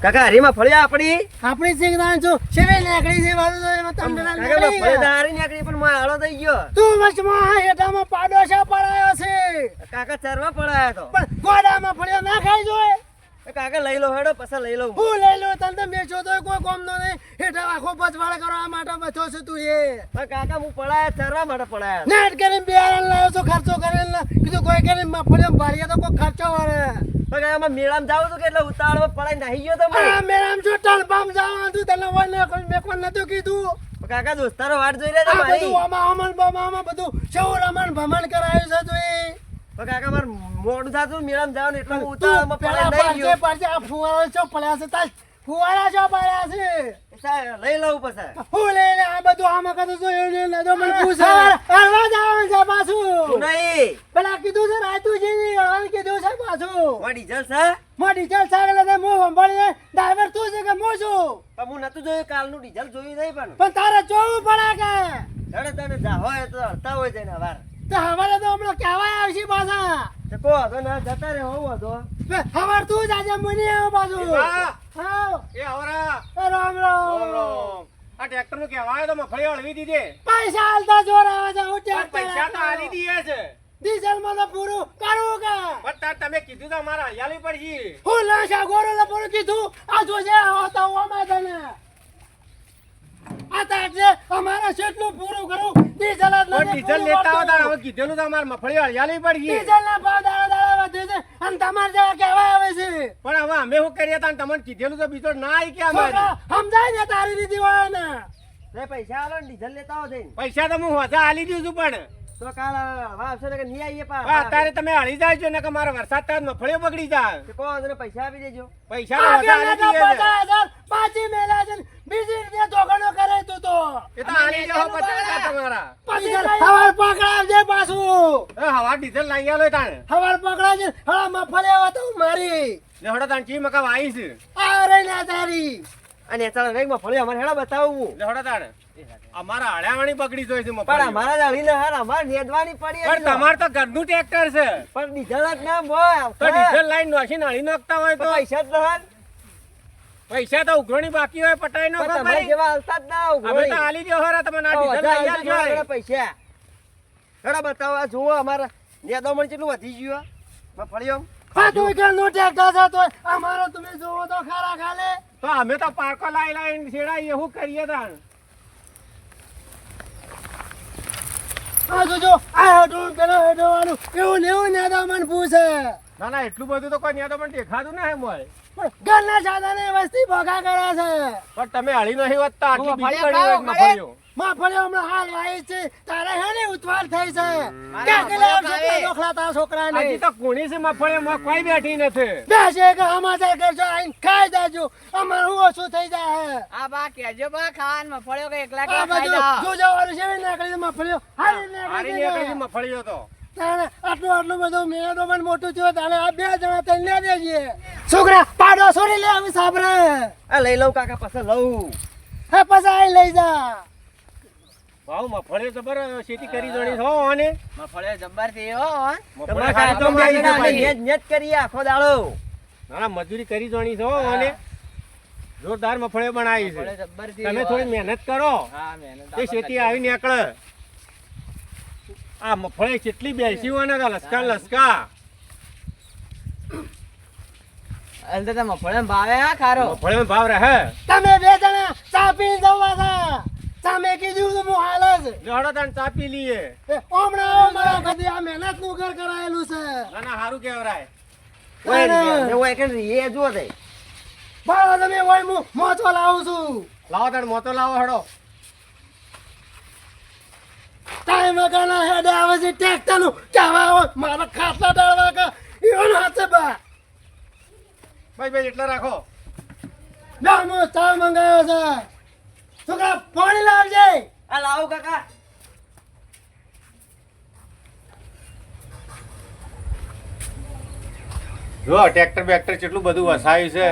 કાકા હરીમાં ફળ્યા આપણી સિંગદાન છું સેવે નીકળી છે વાળું તો એમાં તમને ના કાકા નીકળી. ફળ્યા હારી નીકળી પણ માં હાલો થઈ ગયો તું વચમાં હેઠામાં પાડોશા પડાયો છે કાકા ચરવા પડાયા તો પણ ગોડામાં ફળ્યો ના ખાઈ જોય કાકા લઈ લો હેડો પછી લઈ લઉં હું લઈ લો તને તો મેચો તો કોઈ કોમ નો નહીં હેઠા આખો પચવાડે કરવા માટે બચો છે તું એ પણ કાકા હું પડાયા ચરવા માટે પડાયા નેટ કરીને બિયારણ લાવ્યો છો ખર્ચો કરીને કીધું કોઈ કરીને મફળીઓ ભાડીએ તો કોઈ ખર્ચો વાળે પણ કાકા મેળામાં જાવ તો કેટલો ઉતાળો પડાઈ નાહી ગયો તો આ મેરામ જો ટલબામ જવાનું તું તને વને કોઈ મેકવાન નતું કીધું પણ કાકા દોસ્તારો વાટ જોઈ રહ્યા આ મારી બધું આમાં અમન બમામાં બધું સૌ રમણ ભમણ કરાયું છે તું એ પણ કાકા માર મોડું થાતું મેળામાં જાવ ને એટલે તું ઉતાળામાં પેલા પડાઈ નાહી પાડજે ગયો આ ફુવારા ચો પડ્યા છે તાર ફુવારા ચો પડ્યા છે સાહેબ, લઈ લઉં પછી હું લઈને આ બધું આમાં કદું જોયું ને નજો મને પૂછે હરવા જવાનું છે પાછું નહીં પેલા કીધું છે રાતુજી ની હરવાનું કીધું છે પાછું માં ડીઝલ છે મોટી ચાલ સાગલે તે મો સંભાળીને ડ્રાઈવર તું છે કે મો છું પણ હું નતું જોયું કાલનું ડીઝલ જોયું નહીં પણ પણ તારે જોવું પડે કે ધડે તને જા હોય તો હડતા હોય છે ને વાર તો હવારે તો હમણાં કહેવાય આવશે પાછા તો કહો તો ના જતા રે હોવો તો હવાર તું જ આજે મુની આવ પાછું વાહ! આવ એ આવરા એ રામ રામ રામ રામ. આ ટ્રેક્ટર નું કહેવાય તો મફળી હળવી દીધી પૈસા હાલતા જોર આવે છે હું પણ પૈસા તો આલી દીએ છે ડીઝલ માં તો પૂરું કરવું કે પણ તાર તમે કીધું તો મારા હયાલી પડશે હું લાશા ગોરો તો પૂરું કીધું આ જોજે આવતા હું અમે તને આ તાજે અમારા કેટલું પૂરું કરું ડીઝલ જ પણ નથી ડીઝલ લેતા આવતા હવે કીધેલું તો મારે મફળી હયાલી પડશે ડીઝલ ના ભાવ દાડા દાડા વધે છે અને તમારે જેવા કહેવાય આવે છે પણ હવે અમે શું કરીએ તા તમને કીધેલું તો બીજો ના આવી કે અમારે છોકરા સમજાય ને તારી રીતિ વાળા ને રે પૈસા આલો ને ડીઝલ લેતા આવો જઈને પૈસા તો હું હોતા આલી દઉં છું પણ તો કાલ હવા આવશે ને કે નહીં આવીએ પણ અત્યારે તમે હળી જાય છો ને કે મારા વરસાદ થાય મફળીઓ બગડી જાય તો કહો તને પૈસા આપી દેજો પૈસા તો હોતા આલી દઈએ છે. 50,000 પાછી મેલા છે ને બીજી રીતે ધોકાનો કરે તું તો એ તો આલી દેવો 50,000 તમારા પછી હવાર પકડાવજે પાછું એ હવા ડીઝલ લાવી આલો તાણે હવાર પકડાવજે હળા મફળે આવે તો મારી લેવડો તાણ ચી મકા વાઈ છે આ રહી ના તારી અને ચાલો રેગમાં ફળ્યો અમારે હેડા બતાવવું લેવડો તાણે અમારા હળ્યાવાણી બગડી જોઈ છે પણ મફળી અમારા જાણીને હાર અમારે નેદવાની પડી પણ હતી. તમારે તો ઘરનું ટ્રેક્ટર છે પણ ડીઝલ જ ના બોય તો ડીઝલ લાઈન નોશી નળી નાખતા હોય તો પૈસા જ ના પૈસા તો ઉઘરણી બાકી હોય પટાઈ નો પણ તમારે જેવા હાલતા જ ના અમે તો આલી દો હરા તમને આ ડીઝલ લઈ આલજો પૈસા હેડા બતાવો આ જુઓ અમારા નેદોમણ કેટલું વધી ગયું મફળીઓ હા તું કે નો ટેક્ટર છે તો અમારો તમે જોવો તો ખરા ખાલે તો અમે તો પાકો લાઈ લાઈને છેડાઈએ શું કરીએ તાણ આ જોજો આ હેડો પેલો હેડોવાનું એવું ને એવું ને તો મને પૂછે ના ના એટલું બધું તો કોઈ ન્યા તો પણ દેખાતું ના હે મોય પણ ઘરના સાધને વસ્તી ભોગા કરે છે પણ તમે હળી નહીં વધતા આટલી બીજી મફળીઓ પડી હોય ખાઓ, મફળીઓ મફળીઓ હમણાં હાલ વાય છે તારે હે ને ઉતવાળ થઈ છે ક્યાં કે લાવ છે દોખલા તારા છોકરાને હજી તો કોણી છે મફળીઓમાં કોઈ બેઠી નથી બેસે કે સમાચાર કરજો આઈને ખાઈ જાજો અમાર હું ઓછું થઈ જાય આ બા કેજો બા ખાન મફળ્યો કે એકલા આ એકલા ખાઈ બધું જાઓ. જોજો વાળું છે ને નાખડી મફળીઓ હારી હારી નાખડી નીકળી છે મફળીઓ તો તારે આટલું બધું મેળો તો મને મોટું થયું તારે આ બે જણા તઈને લે દેજે છોકરા પાડો છોડી લે આવી સાબરે આ લઈ લઉં કાકા પછી લઉં હે પછી આઈ લઈ જા ભાવ મફળીઓ જબર ખેતી કરી જોણી છો અને મફળ્યો જબ્બર થી હો હો. તમારે મફળીઓ ખાલી તો કાકા મેં અમે કીધું નેજ કરીએ આખો દાડો ના ના મજૂરી કરી જોણી છો અને જોરદાર મફળીઓ બનાવી છે મફળ્યો જબ્બર થી તમે હો. થોડી મહેનત કરો હા મહેનત તે ખેતી આવી નીકળે આ મફળી કેટલી બેસી હોય ને લસકા લસકા અલ તો મફળ્યો ભાવે હા ખારો મફળીનો ભાવ રહે તમે બે જણા ચા પી જવા હતા તમે કીધું તો હું હાલ જ જોડો તને ચાપી લઈએ હમણાં મારા બધી આ મહેનત નું ઘર કરાયેલું છે ના ના સારું કહેવાય ઓય કે એ જુઓ તે ભાવ તમે હોય હું મોચો લાવું છું લાવો તને મોતો લાવો હડો ટાઈમ વગરના હેડે આવે છે ટ્રેક્ટર નું કહેવા મારા ખાસા ડાળવા કે એવો હાથે બા ભાઈ ભાઈ એટલા રાખો હું ચા મંગાવ્યો છે છોકરા પાણી લાવજે આ લાવો કાકા જો ટ્રેક્ટર બેક્ટર કેટલું બધું વસાયું છે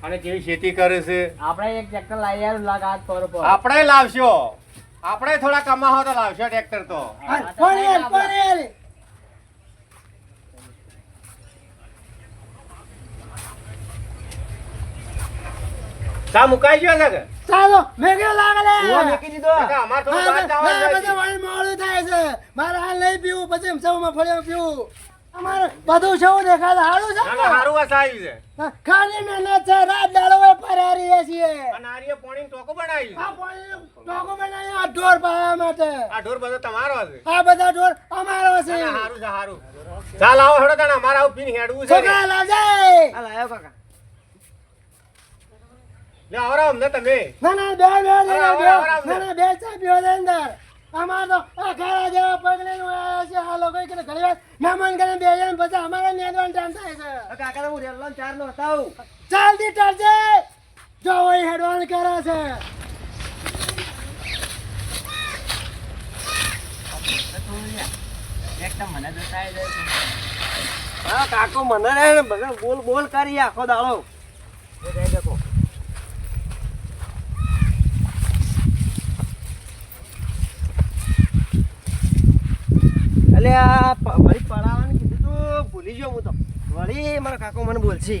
અને કેવી ખેતી કરે છે આપણે એક ટ્રેક્ટર લાવી યાર લાગાત પર પર આપણે લાવશો આપણે થોડા કમાવો તો લાવશો ટ્રેક્ટર તો પાણી ચા મુકાઈ ગયો છે કે ચાલો મેઘે લાગે લે ઉવા મેકી દીધો કાકા, અમારે થોડું બહાર જવાનું બધું છે. વળી મોડું થાય છે મારે હાલ નહીં પીવું પછી સૌમાં ફળ્યો પીવું અમારે બધું સૌ દેખાય સારું છે ના, ના, હારું વાત આવી છે. ખાલી મહેનત છે રાત દાડો ફરારી છીએ અને આ રીએ પોણીનું ટોકું બનાવ્યું. આ પાણીનું ટોકું બનાવ્યું આ ઢોર પાવા માટે આ ઢોર બધો તમારો છે. આ બધા ઢોર અમારો છે ના, ના, હારું છે, હારું. ચાલ આવો હેડો તાણે, અમારે આવું પીને હેડવું છે ને. છોકરા લાવજે આ લાયો કાકા લે, આવરાવ અમને તમે. ના ના બે બે બરાબર. ના ના બે ચા પીવો છે અંદર અમાર તો આ ખાડા જેવા પગલે નું આવ્યા છે આ લોકો કે ઘણી વાર મહેમાન કરીને બે જણ પછી અમારે નેદવાનું ટાઈમ થાય છે આ કાકાને હું રેલનો ચાર નો હતાવું જલ્દી ટાળજે જો ઓય હેડવાન કરે છે એકદમ મને જોતા આવી જાય છે. હા કાકો મને રે બધા બોલ બોલ કરી આખો દાડો એ કહી દેખો અલે આ વળી પડાવવાનું કીધું તું ભૂલી ગયો હું તો વળી મારા કાકો મને બોલશે